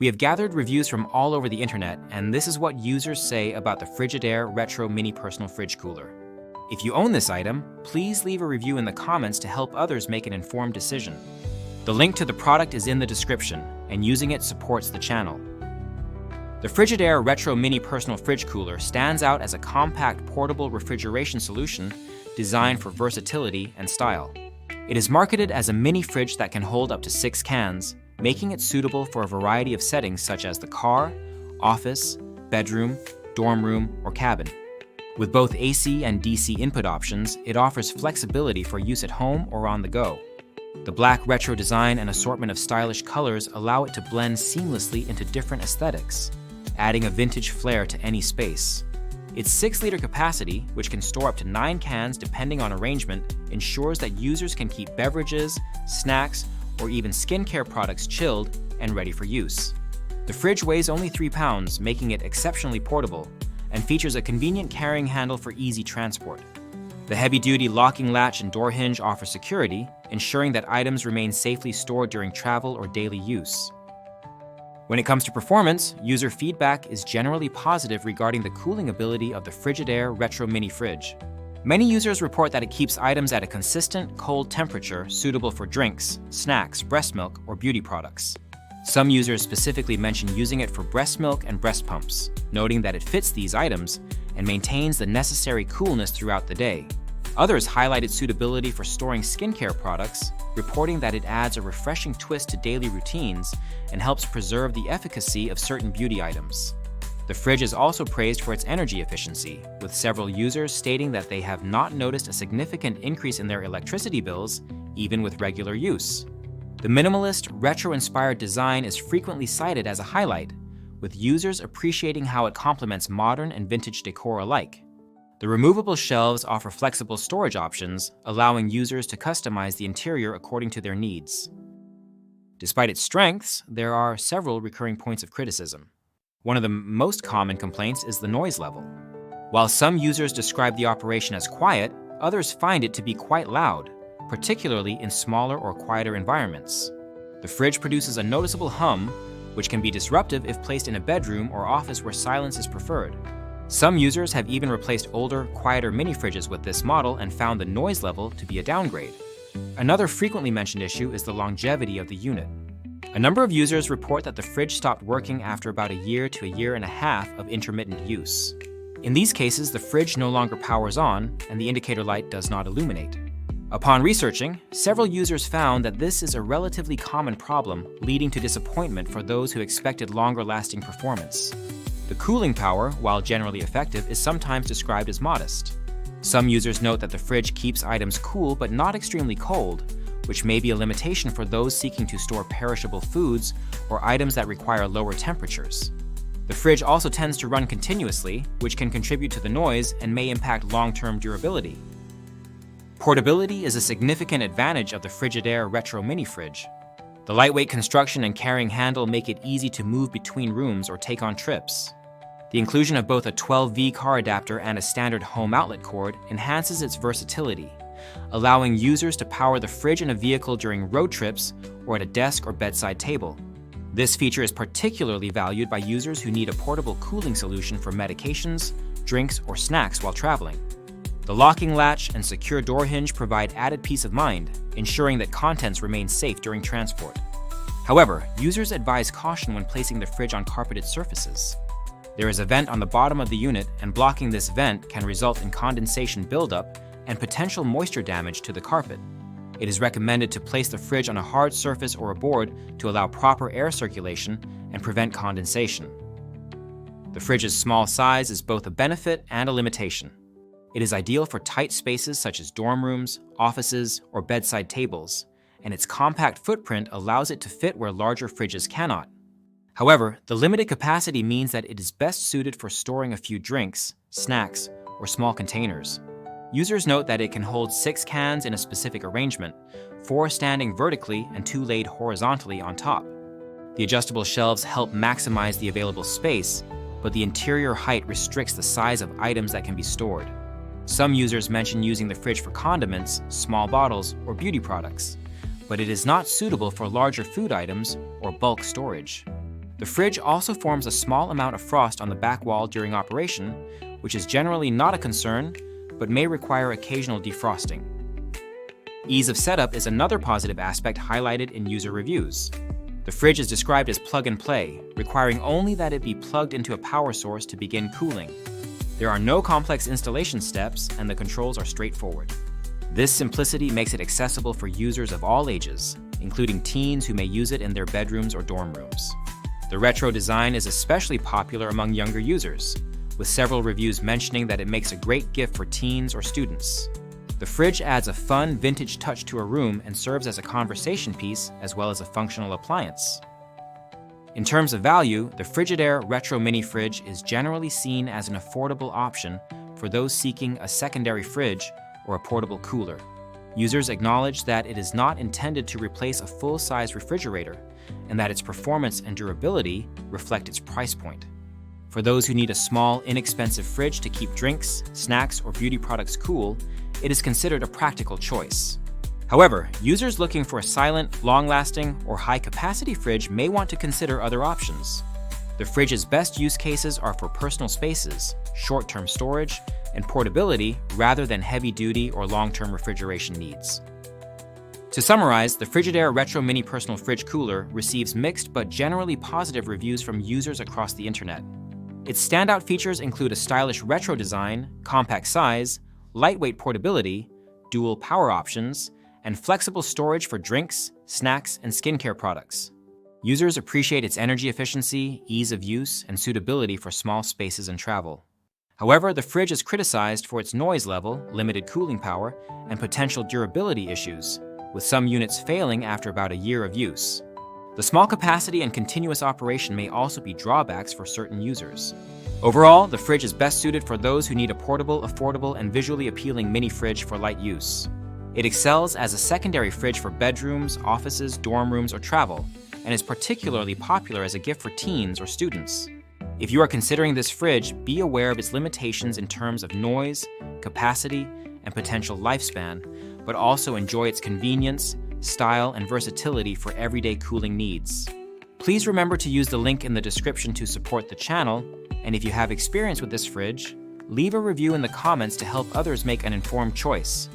We have gathered reviews from all over the internet, and this is what users say about the Frigidaire Retro Mini Personal Fridge Cooler. If you own this item, please leave a review in the comments to help others make an informed decision. The link to the product is in the description, and using it supports the channel. The Frigidaire Retro Mini Personal Fridge Cooler stands out as a compact portable refrigeration solution designed for versatility and style. It is marketed as a mini fridge that can hold up to 6 cans, making it suitable for a variety of settings such as the car, office, bedroom, dorm room, or cabin. With both AC and DC input options, it offers flexibility for use at home or on the go. The black retro design and assortment of stylish colors allow it to blend seamlessly into different aesthetics, adding a vintage flair to any space. Its 6-liter capacity, which can store up to 9 cans depending on arrangement, ensures that users can keep beverages, snacks, or even skincare products chilled and ready for use. The fridge weighs only 3 pounds, making it exceptionally portable, and features a convenient carrying handle for easy transport. The heavy-duty locking latch and door hinge offer security, ensuring that items remain safely stored during travel or daily use. When it comes to performance, user feedback is generally positive regarding the cooling ability of the Frigidaire Retro Mini Fridge. Many users report that it keeps items at a consistent, cold temperature suitable for drinks, snacks, breast milk, or beauty products. Some users specifically mention using it for breast milk and breast pumps, noting that it fits these items and maintains the necessary coolness throughout the day. Others highlight its suitability for storing skincare products, reporting that it adds a refreshing twist to daily routines and helps preserve the efficacy of certain beauty items. The fridge is also praised for its energy efficiency, with several users stating that they have not noticed a significant increase in their electricity bills, even with regular use. The minimalist, retro-inspired design is frequently cited as a highlight, with users appreciating how it complements modern and vintage decor alike. The removable shelves offer flexible storage options, allowing users to customize the interior according to their needs. Despite its strengths, there are several recurring points of criticism. One of the most common complaints is the noise level. While some users describe the operation as quiet, others find it to be quite loud, particularly in smaller or quieter environments. The fridge produces a noticeable hum, which can be disruptive if placed in a bedroom or office where silence is preferred. Some users have even replaced older, quieter mini fridges with this model and found the noise level to be a downgrade. Another frequently mentioned issue is the longevity of the unit. A number of users report that the fridge stopped working after about a year to a year and a half of intermittent use. In these cases, the fridge no longer powers on and the indicator light does not illuminate. Upon researching, several users found that this is a relatively common problem, leading to disappointment for those who expected longer-lasting performance. The cooling power, while generally effective, is sometimes described as modest. Some users note that the fridge keeps items cool but not extremely cold, which may be a limitation for those seeking to store perishable foods or items that require lower temperatures. The fridge also tends to run continuously, which can contribute to the noise and may impact long-term durability. Portability is a significant advantage of the Frigidaire Retro Mini Fridge. The lightweight construction and carrying handle make it easy to move between rooms or take on trips. The inclusion of both a 12V car adapter and a standard home outlet cord enhances its versatility, allowing users to power the fridge in a vehicle during road trips or at a desk or bedside table. This feature is particularly valued by users who need a portable cooling solution for medications, drinks, or snacks while traveling. The locking latch and secure door hinge provide added peace of mind, ensuring that contents remain safe during transport. However, users advise caution when placing the fridge on carpeted surfaces. There is a vent on the bottom of the unit, and blocking this vent can result in condensation buildup and potential moisture damage to the carpet. It is recommended to place the fridge on a hard surface or a board to allow proper air circulation and prevent condensation. The fridge's small size is both a benefit and a limitation. It is ideal for tight spaces such as dorm rooms, offices, or bedside tables, and its compact footprint allows it to fit where larger fridges cannot. However, the limited capacity means that it is best suited for storing a few drinks, snacks, or small containers. Users note that it can hold 6 cans in a specific arrangement, 4 standing vertically and 2 laid horizontally on top. The adjustable shelves help maximize the available space, but the interior height restricts the size of items that can be stored. Some users mention using the fridge for condiments, small bottles, or beauty products, but it is not suitable for larger food items or bulk storage. The fridge also forms a small amount of frost on the back wall during operation, which is generally not a concern, but may require occasional defrosting. Ease of setup is another positive aspect highlighted in user reviews. The fridge is described as plug and play, requiring only that it be plugged into a power source to begin cooling. There are no complex installation steps, and the controls are straightforward. This simplicity makes it accessible for users of all ages, including teens who may use it in their bedrooms or dorm rooms. The retro design is especially popular among younger users, with several reviews mentioning that it makes a great gift for teens or students. The fridge adds a fun, vintage touch to a room and serves as a conversation piece as well as a functional appliance. In terms of value, the Frigidaire Retro Mini Fridge is generally seen as an affordable option for those seeking a secondary fridge or a portable cooler. Users acknowledge that it is not intended to replace a full-size refrigerator and that its performance and durability reflect its price point. For those who need a small, inexpensive fridge to keep drinks, snacks, or beauty products cool, it is considered a practical choice. However, users looking for a silent, long-lasting, or high-capacity fridge may want to consider other options. The fridge's best use cases are for personal spaces, short-term storage, and portability rather than heavy-duty or long-term refrigeration needs. To summarize, the Frigidaire Retro Mini Personal Fridge Cooler receives mixed but generally positive reviews from users across the internet. Its standout features include a stylish retro design, compact size, lightweight portability, dual power options, and flexible storage for drinks, snacks, and skincare products. Users appreciate its energy efficiency, ease of use, and suitability for small spaces and travel. However, the fridge is criticized for its noise level, limited cooling power, and potential durability issues, with some units failing after about a year of use. The small capacity and continuous operation may also be drawbacks for certain users. Overall, the fridge is best suited for those who need a portable, affordable, and visually appealing mini fridge for light use. It excels as a secondary fridge for bedrooms, offices, dorm rooms, or travel, and is particularly popular as a gift for teens or students. If you are considering this fridge, be aware of its limitations in terms of noise, capacity, and potential lifespan, but also enjoy its convenience, style, and versatility for everyday cooling needs. Please remember to use the link in the description to support the channel, and if you have experience with this fridge, leave a review in the comments to help others make an informed choice.